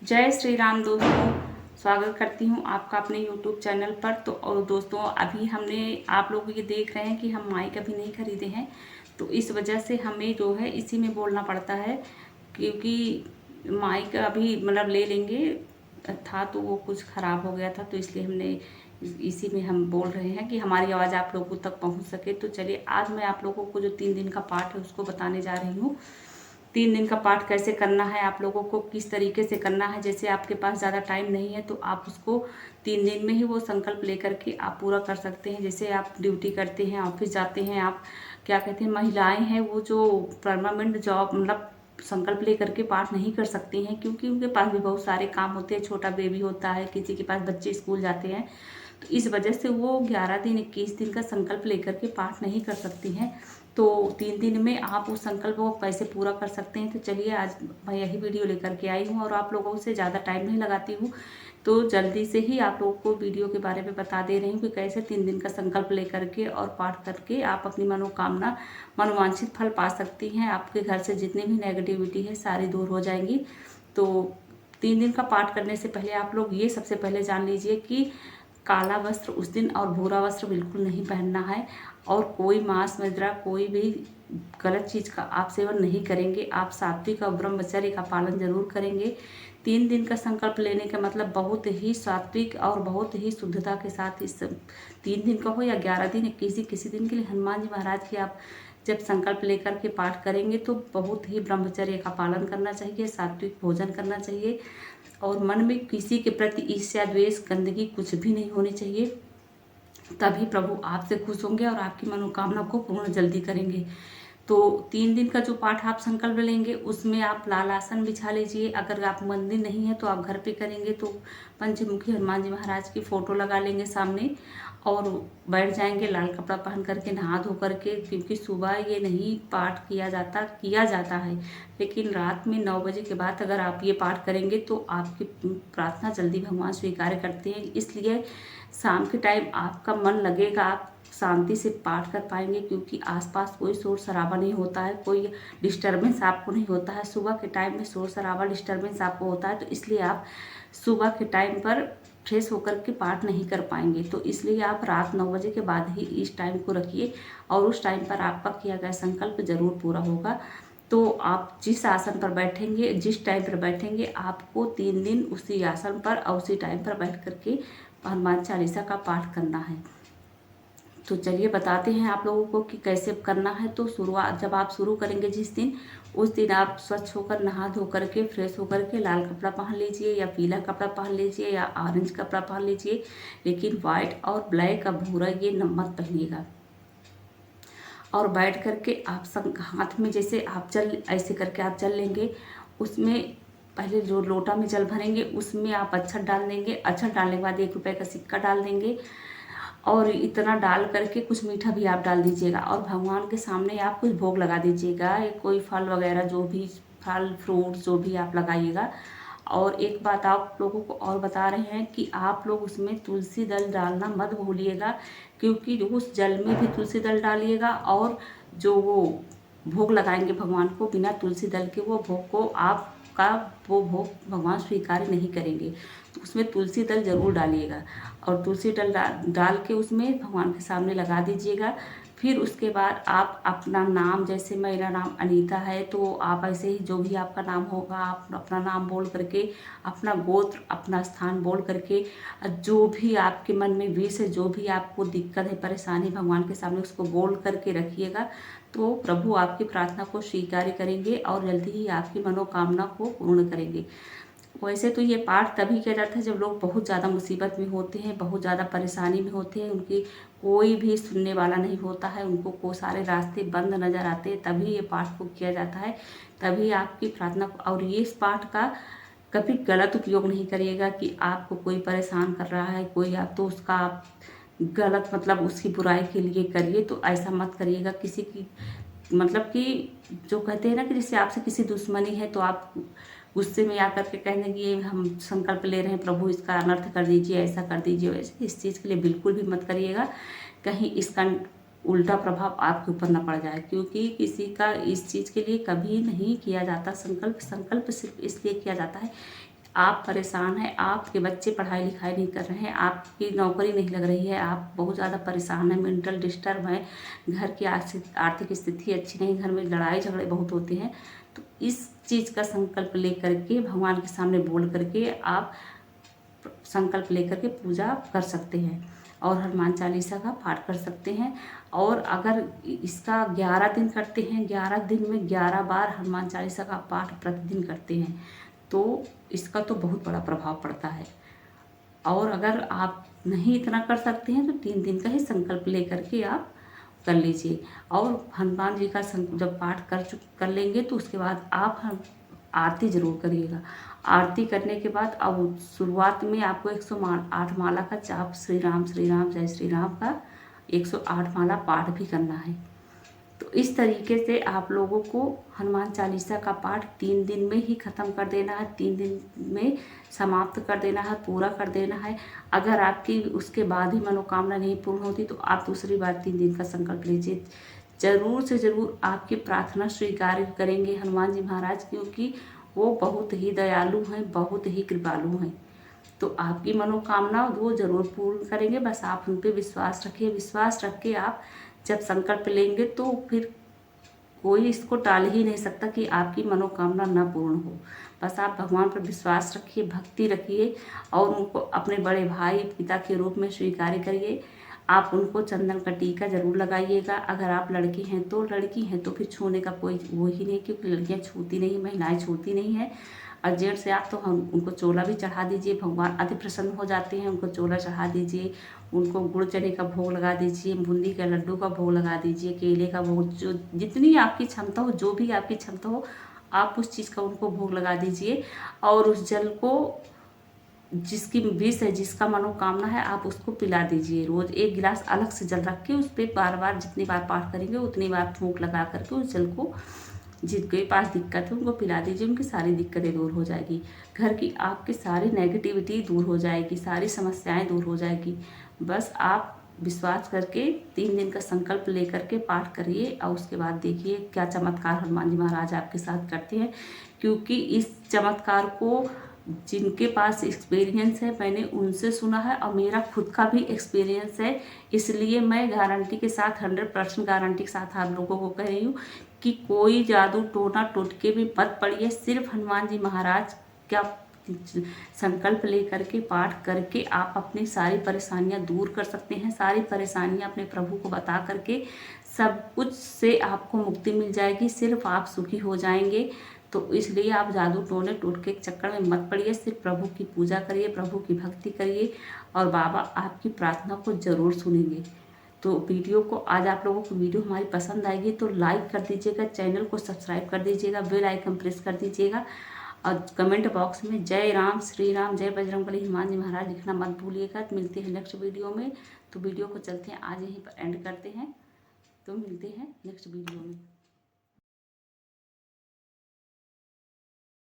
जय श्री राम दोस्तों, स्वागत करती हूँ आपका अपने YouTube चैनल पर। तो और दोस्तों, अभी हमने आप लोग ये देख रहे हैं कि हम माइक अभी नहीं खरीदे हैं, तो इस वजह से हमें जो है इसी में बोलना पड़ता है, क्योंकि माइक अभी मतलब ले लेंगे था तो वो कुछ ख़राब हो गया था, तो इसलिए हमने इसी में हम बोल रहे हैं कि हमारी आवाज़ आप लोगों तक पहुंच सके। तो चलिए, आज मैं आप लोगों को जो 3 दिन का पाठ है उसको बताने जा रही हूँ। 3 दिन का पाठ कैसे करना है, आप लोगों को किस तरीके से करना है। जैसे आपके पास ज़्यादा टाइम नहीं है तो आप उसको 3 दिन में ही वो संकल्प लेकर के आप पूरा कर सकते हैं। जैसे आप ड्यूटी करते हैं, ऑफिस जाते हैं, आप क्या कहते हैं, महिलाएं हैं, वो जो परमानेंट जॉब मतलब संकल्प लेकर के पाठ नहीं कर सकती हैं, क्योंकि उनके पास भी बहुत सारे काम होते हैं। छोटा बेबी होता है, किसी के पास बच्चे स्कूल जाते हैं, तो इस वजह से वो 11 दिन 21 दिन का संकल्प लेकर के पाठ नहीं कर सकती हैं। तो 3 दिन में आप उस संकल्प को कैसे पूरा कर सकते हैं। तो चलिए, आज मैं यही वीडियो लेकर के आई हूँ और आप लोगों से ज़्यादा टाइम नहीं लगाती हूँ, तो जल्दी से ही आप लोगों को वीडियो के बारे में बता दे रही हूँ कि कैसे 3 दिन का संकल्प लेकर के और पाठ करके आप अपनी मनोकामना, मनोवांछित फल पा सकती हैं। आपके घर से जितनी भी नेगेटिविटी है सारी दूर हो जाएंगी। तो 3 दिन का पाठ करने से पहले आप लोग ये सबसे पहले जान लीजिए कि काला वस्त्र उस दिन और भूरा वस्त्र बिल्कुल नहीं पहनना है, और कोई मांस मदिरा कोई भी गलत चीज़ का आप सेवन नहीं करेंगे। आप सात्विक और ब्रह्मचर्य का पालन जरूर करेंगे। 3 दिन का संकल्प लेने का मतलब बहुत ही सात्विक और बहुत ही शुद्धता के साथ, इस 3 दिन का हो या 11 दिन, किसी दिन के लिए हनुमान जी महाराज की आप जब संकल्प लेकर के पाठ करेंगे तो बहुत ही ब्रह्मचर्य का पालन करना चाहिए, सात्विक भोजन करना चाहिए, और मन में किसी के प्रति ईर्ष्या, द्वेष, गंदगी कुछ भी नहीं होनी चाहिए। तभी प्रभु आपसे खुश होंगे और आपकी मनोकामना को पूर्ण जल्दी करेंगे। तो 3 दिन का जो पाठ आप संकल्प लेंगे उसमें आप लाल आसन बिछा लीजिए। अगर आप मंदिर नहीं है तो आप घर पे करेंगे तो पंचमुखी हनुमान जी महाराज की फ़ोटो लगा लेंगे सामने और बैठ जाएंगे लाल कपड़ा पहन करके, नहा धो करके, क्योंकि सुबह ये नहीं पाठ किया जाता है, लेकिन रात में 9 बजे के बाद अगर आप ये पाठ करेंगे तो आपकी प्रार्थना जल्दी भगवान स्वीकार करते हैं। इसलिए शाम के टाइम आपका मन लगेगा, आप शांति से पाठ कर पाएंगे, क्योंकि आसपास कोई शोर शराबा नहीं होता है, कोई डिस्टरबेंस आपको नहीं होता है। सुबह के टाइम में शोर शराबा डिस्टरबेंस आपको होता है, तो इसलिए आप सुबह के टाइम पर फ्रेश होकर के पाठ नहीं कर पाएंगे। तो इसलिए आप रात 9 बजे के बाद ही इस टाइम को रखिए, और उस टाइम पर आपका किया गया संकल्प जरूर पूरा होगा। तो आप जिस आसन पर बैठेंगे, जिस टाइम पर बैठेंगे, आपको 3 दिन उसी आसन पर और उसी टाइम पर बैठ करके हनुमान चालीसा का पाठ करना है। तो चलिए बताते हैं आप लोगों को कि कैसे करना है। तो शुरुआत जब आप शुरू करेंगे जिस दिन, उस दिन आप स्वच्छ होकर, नहा धो करके, फ्रेश होकर के लाल कपड़ा पहन लीजिए या पीला कपड़ा पहन लीजिए या ऑरेंज कपड़ा पहन लीजिए, लेकिन व्हाइट और ब्लैक का भूरा ये मत पहनिएगा। और बैठ करके आप हाथ में जैसे आप जल ऐसे करके आप जल लेंगे, उसमें पहले जो लोटा में जल भरेंगे उसमें आप अक्षत डाल देंगे। अक्षत डालने के बाद 1 रुपये का सिक्का डाल देंगे, और इतना डाल करके कुछ मीठा भी आप डाल दीजिएगा, और भगवान के सामने आप कुछ भोग लगा दीजिएगा, कोई फल वगैरह, जो भी फल फ्रूट जो भी आप लगाइएगा। और एक बात आप लोगों को और बता रहे हैं कि आप लोग उसमें तुलसी दल डालना मत भूलिएगा, क्योंकि उस जल में भी तुलसी दल डालिएगा, और जो वो भोग लगाएंगे भगवान को बिना तुलसी दल के, वो भोग को आपका वो भोग भगवान स्वीकार नहीं करेंगे। तो उसमें तुलसी दल जरूर डालिएगा, और तुलसी दल डाल के उसमें भगवान के सामने लगा दीजिएगा। फिर उसके बाद आप अपना नाम, जैसे मेरा नाम अनीता है तो आप ऐसे ही जो भी आपका नाम होगा आप अपना नाम बोल करके, अपना गोत्र, अपना स्थान बोल करके, जो भी आपके मन में विष है, जो भी आपको दिक्कत है, परेशानी, भगवान के सामने उसको बोल करके रखिएगा। तो प्रभु आपकी प्रार्थना को स्वीकार करेंगे और जल्दी ही आपकी मनोकामना को पूर्ण करेंगे। वैसे तो ये पाठ तभी किया जाता है जब लोग बहुत ज़्यादा मुसीबत में होते हैं, बहुत ज़्यादा परेशानी में होते हैं, उनकी कोई भी सुनने वाला नहीं होता है, उनको को सारे रास्ते बंद नज़र आते हैं, तभी ये पाठ को किया जाता है। तभी आपकी प्रार्थना को, और ये इस पाठ का कभी गलत उपयोग नहीं करिएगा कि आपको कोई परेशान कर रहा है कोई, आप तो उसका आप गलत मतलब उसकी बुराई के लिए करिए, तो ऐसा मत करिएगा। किसी की मतलब कि जो कहते हैं ना कि जैसे आपसे किसी दुश्मनी है तो आप गुस्से में आकर के कह देंगे ये हम संकल्प ले रहे हैं, प्रभु इसका अनर्थ कर दीजिए, ऐसा कर दीजिए, वैसे इस चीज़ के लिए बिल्कुल भी मत करिएगा, कहीं इसका उल्टा प्रभाव आपके ऊपर न पड़ जाए। क्योंकि किसी का इस चीज़ के लिए कभी नहीं किया जाता संकल्प। संकल्प सिर्फ इसलिए किया जाता है आप परेशान हैं, आपके बच्चे पढ़ाई लिखाई नहीं कर रहे हैं, आपकी नौकरी नहीं लग रही है, आप बहुत ज़्यादा परेशान हैं, मेंटल डिस्टर्ब हैं, घर की आर्थिक स्थिति अच्छी नहीं, घर में लड़ाई झगड़े बहुत होते हैं, तो इस चीज़ का संकल्प ले करके भगवान के सामने बोल करके आप संकल्प लेकर के पूजा कर सकते हैं और हनुमान चालीसा का पाठ कर सकते हैं। और अगर इसका 11 दिन करते हैं, 11 दिन में 11 बार हनुमान चालीसा का पाठ प्रतिदिन करते हैं, तो इसका तो बहुत बड़ा प्रभाव पड़ता है। और अगर आप नहीं इतना कर सकते हैं तो 3 दिन का ही संकल्प लेकर के आप कर लीजिए। और हनुमान जी का जब पाठ कर लेंगे तो उसके बाद आप आरती ज़रूर करिएगा। आरती करने के बाद अब शुरुआत में आपको 108 माला का जाप श्री राम जय श्री राम का 108 माला पाठ भी करना है। तो इस तरीके से आप लोगों को हनुमान चालीसा का पाठ 3 दिन में ही ख़त्म कर देना है, 3 दिन में समाप्त कर देना है, पूरा कर देना है। अगर आपकी उसके बाद ही मनोकामना नहीं पूर्ण होती तो आप दूसरी बार 3 दिन का संकल्प लीजिए। ज़रूर से ज़रूर आपकी प्रार्थना स्वीकार करेंगे हनुमान जी महाराज, क्योंकि वो बहुत ही दयालु हैं, बहुत ही कृपालु हैं। तो आपकी मनोकामना वो ज़रूर पूर्ण करेंगे, बस आप उन पर विश्वास रखिए। विश्वास रख के आप जब संकल्प लेंगे तो फिर कोई इसको टाल ही नहीं सकता कि आपकी मनोकामना न पूर्ण हो। बस आप भगवान पर विश्वास रखिए, भक्ति रखिए और उनको अपने बड़े भाई पिता के रूप में स्वीकार करिए। आप उनको चंदन का टीका जरूर लगाइएगा। अगर आप लड़की हैं तो फिर छूने का कोई वो ही नहीं, क्योंकि लड़कियां छूती नहीं, महिलाएं छूती नहीं है। और जेंट्स से आप तो हम उनको चोला भी चढ़ा दीजिए, भगवान अति प्रसन्न हो जाते हैं। उनको चोला चढ़ा दीजिए, उनको गुड़ चने का भोग लगा दीजिए, बूंदी के लड्डू का भोग लगा दीजिए, केले का भोग, जो जितनी आपकी क्षमता हो, जो भी आपकी क्षमता हो, आप उस चीज़ का उनको भोग लगा दीजिए। और उस जल को जिसकी विष है, जिसका मनोकामना है, आप उसको पिला दीजिए। रोज़ 1 गिलास अलग से जल रख के उस पर बार बार जितनी बार पाठ करेंगे उतनी बार फूंक लगा करके उस जल को जिनके पास दिक्कत है उनको पिला दीजिए। उनकी सारी दिक्कतें दूर हो जाएगी, घर की आपकी सारी नेगेटिविटी दूर हो जाएगी, सारी समस्याएं दूर हो जाएगी। बस आप विश्वास करके 3 दिन का संकल्प लेकर के पाठ करिए और उसके बाद देखिए क्या चमत्कार हनुमान जी महाराज आपके साथ करते हैं। क्योंकि इस चमत्कार को जिनके पास एक्सपीरियंस है, मैंने उनसे सुना है और मेरा खुद का भी एक्सपीरियंस है, इसलिए मैं गारंटी के साथ 100% गारंटी के साथ आप लोगों को कह रही हूँ कि कोई जादू टोना टोटके में मत पड़िए। सिर्फ हनुमान जी महाराज का संकल्प लेकर के पाठ करके आप अपनी सारी परेशानियां दूर कर सकते हैं। सारी परेशानियां अपने प्रभु को बता करके सब कुछ से आपको मुक्ति मिल जाएगी, सिर्फ आप सुखी हो जाएंगे। तो इसलिए आप जादू टोने टोटके के चक्कर में मत पड़िए, सिर्फ प्रभु की पूजा करिए, प्रभु की भक्ति करिए और बाबा आपकी प्रार्थना को ज़रूर सुनेंगे। तो वीडियो को आज आप लोगों को वीडियो हमारी पसंद आएगी तो लाइक कर दीजिएगा, चैनल को सब्सक्राइब कर दीजिएगा, बेल आइकन प्रेस कर दीजिएगा और कमेंट बॉक्स में जय राम श्री राम जय बजरंगबली हनुमान जी महाराज लिखना मत भूलिएगा। मिलते हैं नेक्स्ट वीडियो में। तो वीडियो को चलते हैं आज यहीं पर एंड करते हैं, तो मिलते हैं नेक्स्ट वीडियो में।